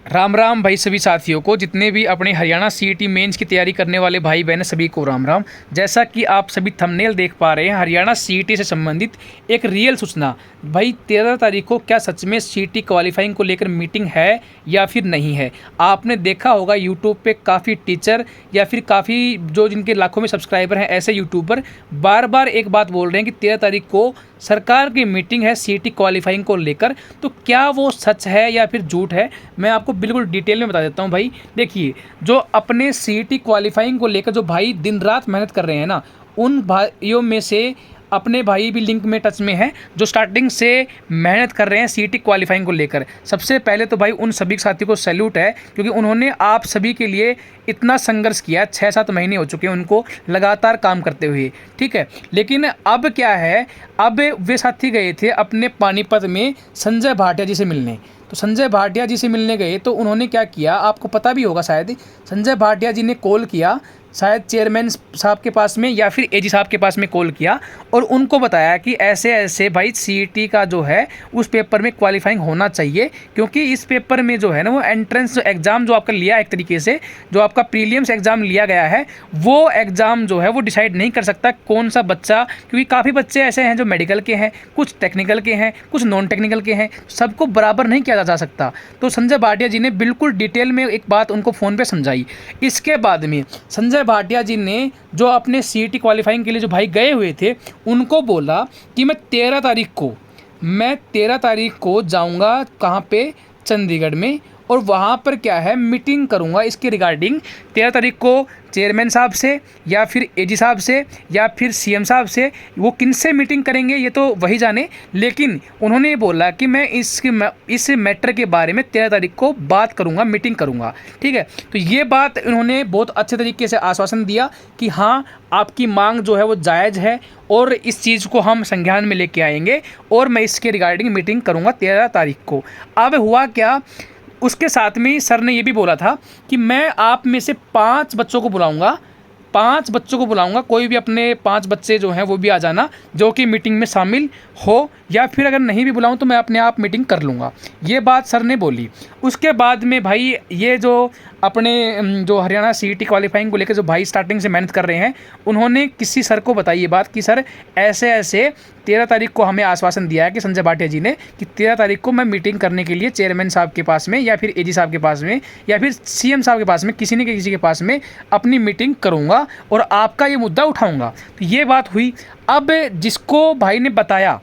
राम राम भाई सभी साथियों को, जितने भी अपने हरियाणा सीईटी मेंस की तैयारी करने वाले भाई बहन सभी को राम राम। जैसा कि आप सभी थंबनेल देख पा रहे हैं, हरियाणा सीईटी से संबंधित एक रियल सूचना। भाई 13 तारीख को क्या सच में सीईटी क्वालिफाइंग को लेकर मीटिंग है या फिर नहीं है। आपने देखा होगा यूट्यूब पे काफ़ी टीचर या फिर काफ़ी जो जिनके लाखों में सब्सक्राइबर हैं ऐसे यूट्यूबर बार बार एक बात बोल रहे हैं कि 13 तारीख को सरकार की मीटिंग है सीईटी क्वालिफाइंग को लेकर। तो क्या वो सच है या फिर झूठ है, मैं आपको बिल्कुल डिटेल में बता देता हूँ। भाई देखिए, जो अपने सीईटी क्वालिफाइंग को लेकर जो भाई दिन रात मेहनत कर रहे हैं ना, उन भाइयों में से अपने भाई भी लिंक में टच में हैं जो स्टार्टिंग से मेहनत कर रहे हैं सीईटी क्वालिफाइंग को लेकर। सबसे पहले तो भाई उन सभी साथियों को सैल्यूट है, क्योंकि उन्होंने आप सभी के लिए इतना संघर्ष किया। 6-7 महीने हो चुके हैं उनको लगातार काम करते हुए, ठीक है। लेकिन अब क्या है, अब वे साथी गए थे अपने पानीपत में संजय भाटिया जी से मिलने। तो संजय भाटिया जी से मिलने गए तो उन्होंने क्या किया, आपको पता भी होगा शायद। संजय भाटिया जी ने कॉल किया शायद चेयरमैन साहब के पास में या फिर एजी साहब के पास में कॉल किया और उनको बताया कि ऐसे ऐसे भाई सीईटी का जो है उस पेपर में क्वालिफाइंग होना चाहिए, क्योंकि इस पेपर में जो है ना वो एंट्रेंस एग्ज़ाम जो आपका लिया है, एक तरीके से जो आपका प्रीलिम्स एग्ज़ाम लिया गया है, वो एग्ज़ाम जो है वो डिसाइड नहीं कर सकता कौन सा बच्चा, क्योंकि काफ़ी बच्चे ऐसे हैं जो मेडिकल के हैं, कुछ टेक्निकल के हैं, कुछ नॉन टेक्निकल के हैं, सबको बराबर नहीं किया जा सकता। तो संजय भाटिया जी ने बिल्कुल डिटेल में एक बात उनको फ़ोन पर समझाई। इसके बाद में संजय भाटिया जी ने जो अपने सीईटी क्वालिफाइंग के लिए जो भाई गए हुए थे उनको बोला कि मैं 13 तारीख को जाऊंगा कहाँ पे, चंडीगढ़ में, और वहाँ पर क्या है मीटिंग करूँगा इसके रिगार्डिंग। 13 तारीख को चेयरमैन साहब से या फिर एजी साहब से या फिर सीएम साहब से, वो किन से मीटिंग करेंगे ये तो वही जाने। लेकिन उन्होंने बोला कि मैं इस मैटर के बारे में 13 तारीख को बात करूँगा, मीटिंग करूँगा, ठीक है। तो ये बात उन्होंने बहुत अच्छे तरीके से आश्वासन दिया कि हाँ आपकी मांग जो है वो जायज़ है और इस चीज़ को हम संज्ञान में लेके आएंगे और मैं इसके रिगार्डिंग मीटिंग करूँगा 13 तारीख को। अब हुआ क्या, उसके साथ में सर ने ये भी बोला था कि मैं आप में से 5 बच्चों को बुलाऊंगा, 5 बच्चों को बुलाऊंगा, कोई भी अपने 5 बच्चे जो हैं वो भी आ जाना जो कि मीटिंग में शामिल हो, या फिर अगर नहीं भी बुलाऊं तो मैं अपने आप मीटिंग कर लूँगा। ये बात सर ने बोली। उसके बाद में भाई ये जो अपने जो हरियाणा सीईटी क्वालिफाइंग को लेकर जो भाई स्टार्टिंग से मेहनत कर रहे हैं, उन्होंने किसी सर को बताई ये बात कि सर ऐसे ऐसे 13 तारीख को हमें आश्वासन दिया है कि संजय भाटिया जी ने कि 13 तारीख को मैं मीटिंग करने के लिए चेयरमैन साहब के पास में या फिर एजी साहब के पास में या फिर सीएम साहब के पास में, किसी न किसी के पास में अपनी मीटिंग करूँगा और आपका ये मुद्दा उठाऊँगा। तो ये बात हुई। अब जिसको भाई ने बताया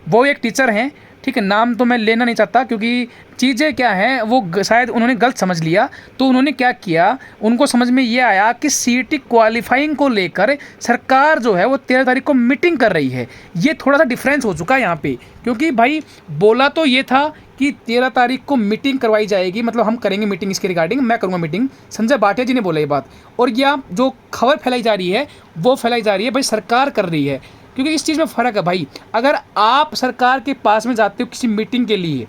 वो एक टीचर हैं, ठीक है, नाम तो मैं लेना नहीं चाहता क्योंकि चीज़ें क्या हैं वो शायद उन्होंने गलत समझ लिया। तो उन्होंने क्या किया, उनको समझ में ये आया कि सीईटी क्वालिफाइंग को लेकर सरकार जो है वो 13 तारीख को मीटिंग कर रही है। ये थोड़ा सा डिफरेंस हो चुका है यहाँ पे, क्योंकि भाई बोला तो ये था कि 13 तारीख को मीटिंग करवाई जाएगी, मतलब हम करेंगे मीटिंग इसके रिगार्डिंग, मैं करूँगा मीटिंग। संजय भाटिया जी ने बोला ये बात, और यह जो खबर फैलाई जा रही है वो फैलाई जा रही है भाई सरकार कर रही है। क्योंकि इस चीज़ में फ़र्क है भाई, अगर आप सरकार के पास में जाते हो किसी मीटिंग के लिए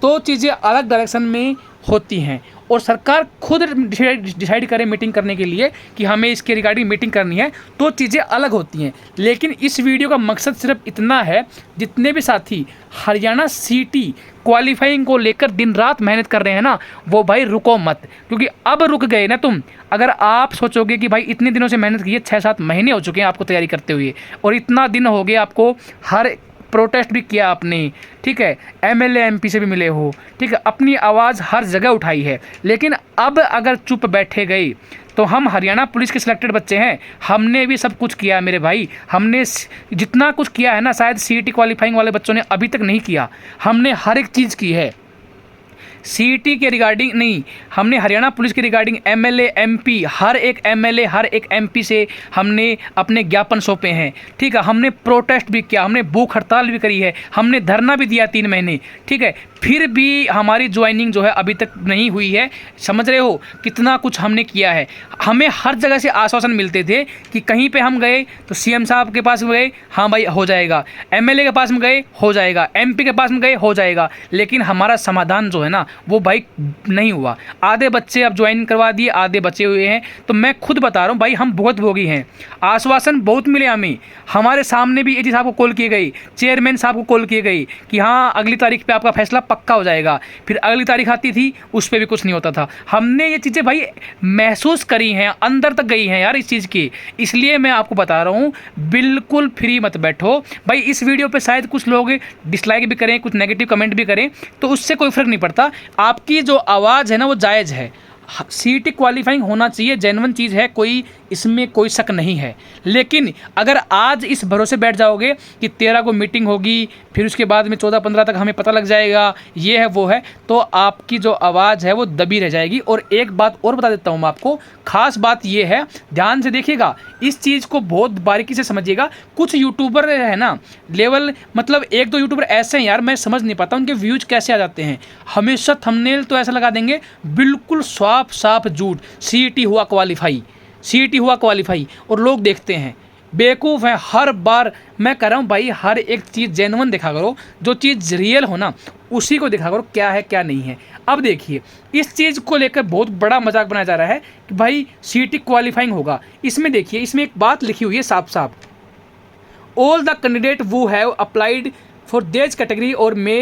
तो चीज़ें अलग डायरेक्शन में होती हैं, और सरकार खुद डिसाइड करे मीटिंग करने के लिए कि हमें इसके रिगार्डिंग मीटिंग करनी है तो चीज़ें अलग होती हैं। लेकिन इस वीडियो का मकसद सिर्फ इतना है, जितने भी साथी हरियाणा सीईटी क्वालिफाइंग को लेकर दिन रात मेहनत कर रहे हैं ना, वो भाई रुको मत, क्योंकि अब रुक गए ना तुम। अगर आप सोचोगे कि भाई इतने दिनों से मेहनत की है, 6-7 महीने हो चुके हैं आपको तैयारी करते हुए और इतना दिन हो गया आपको, हर प्रोटेस्ट भी किया आपने, ठीक है, एमएलए एमपी से भी मिले हो, ठीक है, अपनी आवाज़ हर जगह उठाई है। लेकिन अब अगर चुप बैठे गए तो हम हरियाणा पुलिस के सिलेक्टेड बच्चे हैं, हमने भी सब कुछ किया मेरे भाई। हमने जितना कुछ किया है ना, शायद सीईटी क्वालिफाइंग वाले बच्चों ने अभी तक नहीं किया। हमने हर एक चीज़ की है सीईटी के रिगार्डिंग नहीं, हमने हरियाणा पुलिस के रिगार्डिंग एमएलए एमपी, हर एक एमएलए हर एक एमपी से हमने अपने ज्ञापन सौंपे हैं, ठीक है। हमने प्रोटेस्ट भी किया, हमने भूख हड़ताल भी करी है, हमने धरना भी दिया 3 महीने, ठीक है। फिर भी हमारी ज्वाइनिंग जो है अभी तक नहीं हुई है। समझ रहे हो कितना कुछ हमने किया है। हमें हर जगह से आश्वासन मिलते थे कि कहीं पे हम गए तो सीएम साहब के पास गए, हाँ भाई हो जाएगा, एमएलए के पास में गए हो जाएगा, एमपी के पास में गए हो जाएगा, लेकिन हमारा समाधान जो है ना वो भाई नहीं हुआ। आधे बच्चे अब ज्वाइन करवा दिए, आधे बचे हुए हैं। तो मैं खुद बता रहा हूँ भाई, हम बहुत भोगी हैं। आश्वासन बहुत मिले हमें, हमारे सामने भी एजी साहब को कॉल की गई, चेयरमैन साहब को कॉल की गई कि हाँ अगली तारीख पे आपका फैसला पक्का हो जाएगा। फिर अगली तारीख आती थी, उस पर भी कुछ नहीं होता था। हमने ये चीज़ें भाई महसूस करी हैं, अंदर तक गई हैं यार इस चीज़ की। इसलिए मैं आपको बता रहा हूँ, बिल्कुल फ्री मत बैठो भाई। इस वीडियो पे शायद कुछ लोग डिसलाइक भी करें, कुछ नेगेटिव कमेंट भी करें, तो उससे कोई फ़र्क नहीं पड़ता। आपकी जो आवाज़ है ना वो जायज़ है। सीईटी क्वालिफाइंग होना चाहिए, जेन्युइन चीज़ है, कोई इसमें कोई शक नहीं है। लेकिन अगर आज इस भरोसे बैठ जाओगे कि 13 को मीटिंग होगी, फिर उसके बाद में 14-15 तक हमें पता लग जाएगा, ये है वो है, तो आपकी जो आवाज़ है वो दबी रह जाएगी। और एक बात और बता देता हूँ मैं आपको, ख़ास बात ये है, ध्यान से देखिएगा, इस चीज़ को बहुत बारीकी से समझिएगा। कुछ यूट्यूबर है ना लेवल, मतलब 1-2 यूट्यूबर ऐसे हैं यार, मैं समझ नहीं पाता उनके व्यूज कैसे आ जाते हैं। हमेशा थंबनेल तो ऐसा लगा देंगे बिल्कुल साफ साफ झूठ, सीईटी हुआ क्वालिफाई, सीईटी हुआ क्वालिफाई, और लोग देखते हैं। बेवकूफ़ हैं हर बार। मैं कह रहा हूँ भाई, हर एक चीज़ जेन्युइन दिखा करो, जो चीज़ रियल हो ना उसी को दिखा करो, क्या है क्या नहीं है। अब देखिए, इस चीज़ को लेकर बहुत बड़ा मजाक बनाया जा रहा है कि भाई सीईटी क्वालिफाइंग होगा। इसमें देखिए, इसमें एक बात लिखी हुई है साफ साफ, ऑल द कैंडिडेट वो have applied for this category और मे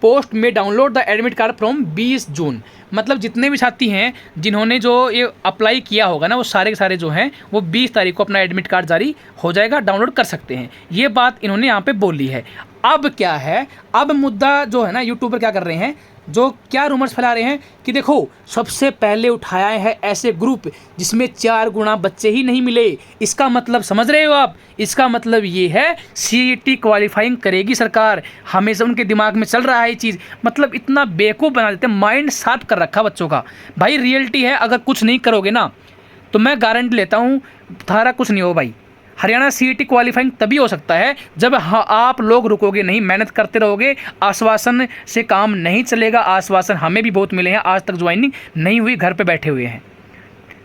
पोस्ट में download the admit card from 20 जून। मतलब जितने भी छात्री हैं जिन्होंने जो ये अप्लाई किया होगा ना, वो सारे के सारे जो हैं वो 20 तारीख को अपना एडमिट कार्ड जारी हो जाएगा, डाउनलोड कर सकते हैं। ये बात इन्होंने यहाँ पे बोली है। अब क्या है, अब मुद्दा जो है ना, यूट्यूबर क्या कर रहे हैं, जो क्या रूमर्स फैला रहे हैं कि देखो सबसे पहले उठाया है ऐसे ग्रुप जिसमें 4 गुना बच्चे ही नहीं मिले। इसका मतलब समझ रहे हो आप, इसका मतलब ये है सीईटी क्वालिफाइंग करेगी सरकार। हमेशा उनके दिमाग में चल रहा है ये चीज़, मतलब इतना बेवकूफ़ बना देते हैं, माइंड साफ कर रखा बच्चों का। भाई रियलिटी है, अगर कुछ नहीं करोगे ना तो मैं गारंटी लेता हूँ थारा कुछ नहीं हो भाई। हरियाणा सीईटी क्वालिफाइंग तभी हो सकता है जब आप लोग रुकोगे नहीं, मेहनत करते रहोगे। आश्वासन से काम नहीं चलेगा। आश्वासन हमें भी बहुत मिले हैं, आज तक ज्वाइनिंग नहीं हुई, घर पे बैठे हुए हैं।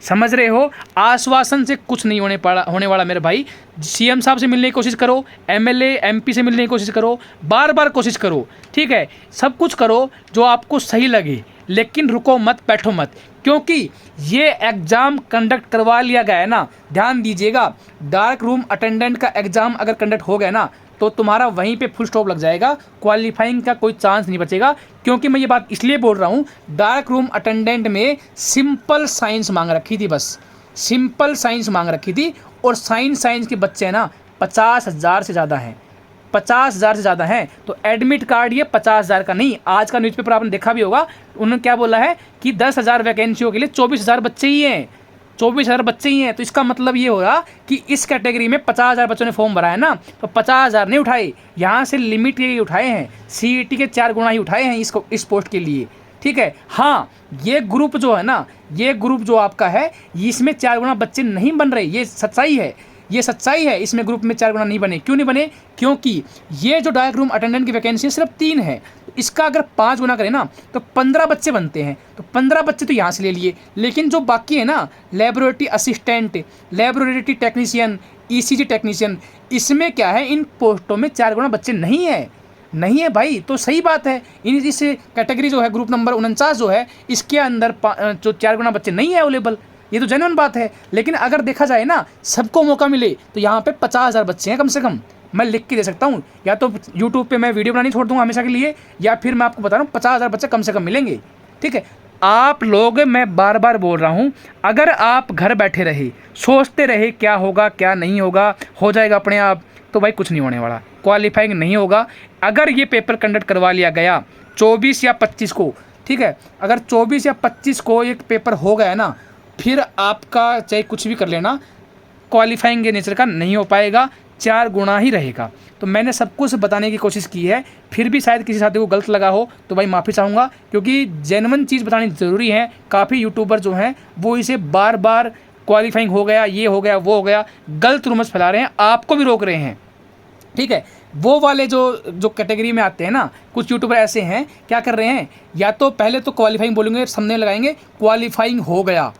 समझ रहे हो, आश्वासन से कुछ नहीं होने वाला मेरे भाई। सीएम साहब से मिलने की कोशिश करो, एमएलए एमपी से मिलने की कोशिश करो, बार बार कोशिश करो, ठीक है, सब कुछ करो जो आपको सही लगे, लेकिन रुको मत, बैठो मत। क्योंकि ये एग्ज़ाम कंडक्ट करवा लिया गया है ना, ध्यान दीजिएगा, डार्क रूम अटेंडेंट का एग्ज़ाम अगर कंडक्ट हो गया ना तो तुम्हारा वहीं पे फुल स्टॉप लग जाएगा, क्वालिफाइंग का कोई चांस नहीं बचेगा। क्योंकि मैं ये बात इसलिए बोल रहा हूँ, डार्क रूम अटेंडेंट में सिंपल साइंस मांग रखी थी, बस सिंपल साइंस मांग रखी थी। और साइंस के बच्चे हैं ना 50,000 से ज़्यादा हैं, 50,000 से ज़्यादा हैं। तो एडमिट कार्ड ये 50,000 का नहीं, आज का न्यूज़पेपर आपने देखा भी होगा, उन्होंने क्या बोला है कि 10,000 वैकेंसियों के लिए 24,000 बच्चे ही हैं, 24,000 बच्चे ही हैं। तो इसका मतलब ये हो रहा कि इस कैटेगरी में 50,000 बच्चों ने फॉर्म भरा है ना, तो 50,000 नहीं उठाए, यहाँ से लिमिट ये उठाए हैं, सीईटी के 4 गुना ही उठाए हैं इस पोस्ट के लिए, ठीक है। हाँ, ये ग्रुप जो है ना, ये ग्रुप जो आपका है, इसमें 4 गुना बच्चे नहीं बन रहे, ये सच्चाई है, ये सच्चाई है। इसमें ग्रुप में 4 गुना नहीं बने। क्यों नहीं बने? क्योंकि ये जो डार्क रूम अटेंडेंट की वैकेंसी सिर्फ 3 है, इसका अगर 5 गुना करें ना तो 15 बच्चे बनते हैं। तो 15 बच्चे तो यहाँ से ले लिए, लेकिन जो बाकी है ना, laboratory assistant, laboratory technician, ECG technician, इसमें क्या है, इन पोस्टों में 4 गुना बच्चे नहीं है, नहीं है भाई। तो सही बात है, इस कैटेगरी जो है ग्रुप नंबर 49 जो है, इसके अंदर जो 4 गुना बच्चे नहीं है अवेलेबल, ये तो जेन्युइन बात है। लेकिन अगर देखा जाए ना, सबको मौका मिले तो यहाँ पे 50,000 बच्चे हैं कम से कम, मैं लिख के दे सकता हूँ। या तो यूट्यूब पे मैं वीडियो बनानी छोड़ दूँगा हमेशा के लिए, या फिर मैं आपको बता रहा हूँ 50,000 बच्चे कम से कम मिलेंगे, ठीक है। आप लोग, मैं बार बार बोल रहा हूँ, अगर आप घर बैठे रहे, सोचते रहे क्या होगा क्या नहीं होगा, हो जाएगा अपने आप, तो भाई कुछ नहीं होने वाला, क्वालिफाइंग नहीं होगा। अगर ये पेपर कंडक्ट करवा लिया गया 24 या 25 को, ठीक है, अगर 24 या 25 को एक पेपर हो गया ना, फिर आपका चाहे कुछ भी कर लेना, क्वालिफाइंग के नेचर का नहीं हो पाएगा, 4 गुना ही रहेगा। तो मैंने सब कुछ बताने की कोशिश की है, फिर भी शायद किसी साथी को गलत लगा हो तो भाई माफ़ी चाहूँगा, क्योंकि जेन्युइन चीज़ बतानी ज़रूरी है। काफ़ी यूट्यूबर जो हैं वो इसे बार बार क्वालिफाइंग हो गया, ये हो गया, वो हो गया, गलत रूमर्स फैला रहे हैं, आपको भी रोक रहे हैं, ठीक है। वो वाले जो कैटेगरी में आते हैं ना, कुछ यूट्यूबर ऐसे हैं, क्या कर रहे हैं, या तो पहले तो क्वालिफाइंग बोलेंगे, सामने लगाएंगे क्वालिफाइंग हो गया,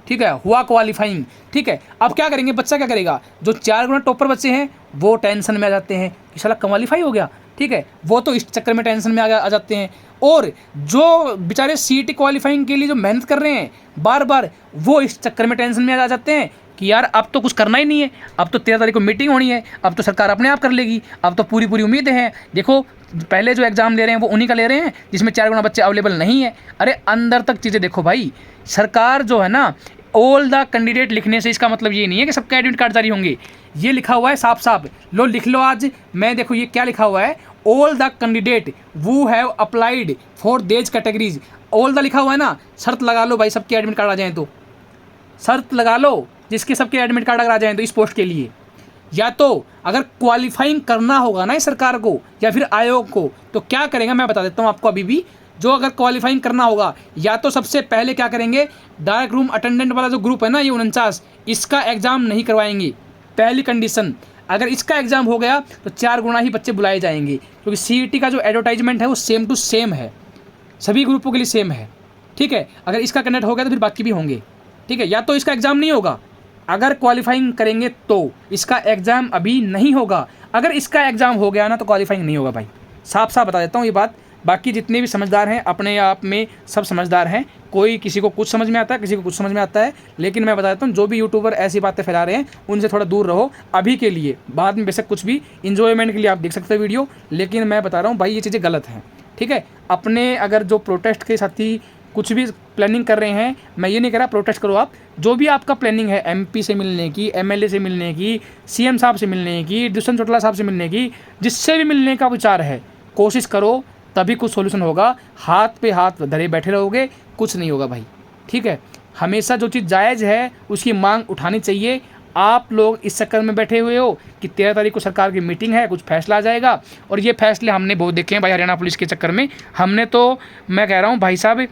ठीक है, हुआ क्वालिफाइंग, ठीक है। अब क्या करेंगे, बच्चा क्या करेगा, जो 4 गुना टॉपर बच्चे हैं वो टेंशन में आ जाते हैं कि साला क्वालिफाई हो गया, ठीक है, वो तो इस चक्कर में टेंशन में आ जाते हैं। और जो बेचारे सीईटी क्वालिफाइंग के लिए जो मेहनत कर रहे हैं बार बार, वो इस चक्कर में टेंशन में आ जाते हैं कि यार अब तो कुछ करना ही नहीं है, अब तो 13 तारीख को मीटिंग होनी है, अब तो सरकार अपने आप कर लेगी, अब तो पूरी पूरी उम्मीदें हैं। देखो पहले जो एग्ज़ाम ले रहे हैं वो उन्हीं का ले रहे हैं जिसमें 4 गुना बच्चे अवेलेबल नहीं है। अरे अंदर तक चीज़ें देखो भाई, सरकार जो है ना, ऑल द कैंडिडेट लिखने से इसका मतलब ये नहीं है कि सबके एडमिट कार्ड जारी होंगे। ये लिखा हुआ है साफ साफ, लो लिख लो आज। मैं देखो ये क्या लिखा हुआ है, all the candidate who have applied for देज कैटेगरीज। ऑल द लिखा हुआ है ना, शर्त लगा लो भाई सबके एडमिट कार्ड आ जाएँ तो, शर्त लगा लो जिसके सबके एडमिट कार्ड अगर आ जाएँ तो इस पोस्ट के लिए। या तो अगर क्वालिफाइंग करना होगा ना इस सरकार को या फिर आयोग को, तो क्या करेंगे मैं बता देता हूँ आपको अभी भी। जो अगर क्वालिफाइंग करना होगा, या तो सबसे पहले क्या करेंगे, डार्क रूम अटेंडेंट वाला जो ग्रुप है ना ये 49, इसका एग्ज़ाम नहीं करवाएंगे। पहली कंडीशन, अगर इसका एग्ज़ाम हो गया तो 4 गुना ही बच्चे बुलाए जाएंगे, क्योंकि सीईटी का जो एडवर्टाइजमेंट है वो सेम टू सेम है, सभी ग्रुपों के लिए सेम है। ठीक है, अगर इसका कंडक्ट हो गया तो फिर बाकी भी होंगे। ठीक है, या तो इसका एग्ज़ाम नहीं होगा, अगर क्वालिफाइंग करेंगे तो इसका एग्ज़ाम अभी नहीं होगा, अगर इसका एग्ज़ाम हो गया ना तो क्वालिफाइंग नहीं होगा भाई। साफ साफ बता देता हूँ ये बात। बाकी जितने भी समझदार हैं अपने आप में सब समझदार हैं, कोई किसी को कुछ समझ में आता है, किसी को कुछ समझ में आता है, लेकिन मैं बता देता हूँ जो भी यूट्यूबर ऐसी बातें फैला रहे हैं उनसे थोड़ा दूर रहो अभी के लिए। बाद में बेशक कुछ भी इन्जॉयमेंट के लिए आप देख सकते हो वीडियो, लेकिन मैं बता रहा हूँ भाई ये चीज़ें गलत हैं। ठीक है, अपने अगर जो प्रोटेस्ट के साथी कुछ भी प्लानिंग कर रहे हैं, मैं ये नहीं कह रहा प्रोटेस्ट करो आप, जो भी आपका प्लानिंग है एमपी से मिलने की, एमएलए से मिलने की, सीएम साहब से मिलने की, दुष्यंत चौटाला साहब से मिलने की, जिससे भी मिलने का विचार है कोशिश करो, तभी कुछ सोल्यूशन होगा। हाथ पे हाथ धरे बैठे रहोगे कुछ नहीं होगा भाई। ठीक है, हमेशा जो चीज़ जायज़ है उसकी मांग उठानी चाहिए। आप लोग इस चक्कर में बैठे हुए हो कि 13 तारीख को सरकार की मीटिंग है, कुछ फैसला आ जाएगा, और ये फैसले हमने बहुत देखे हैं भाई हरियाणा पुलिस के चक्कर में। हमने तो, मैं कह रहा हूँ भाई साहब,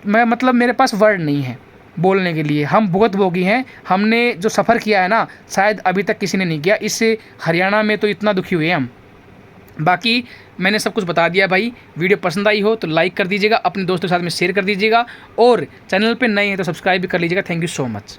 मैं मतलब मेरे पास वर्ड नहीं है बोलने के लिए, हम बहुत भोगी हैं। हमने जो सफ़र किया है ना शायद अभी तक किसी ने नहीं किया, इससे हरियाणा में तो इतना दुखी हुए हम। बाकी मैंने सब कुछ बता दिया भाई। वीडियो पसंद आई हो तो लाइक कर दीजिएगा, अपने दोस्तों के साथ में शेयर कर दीजिएगा, और चैनल पे नए हैं तो सब्सक्राइब भी कर लीजिएगा। Thank you so much.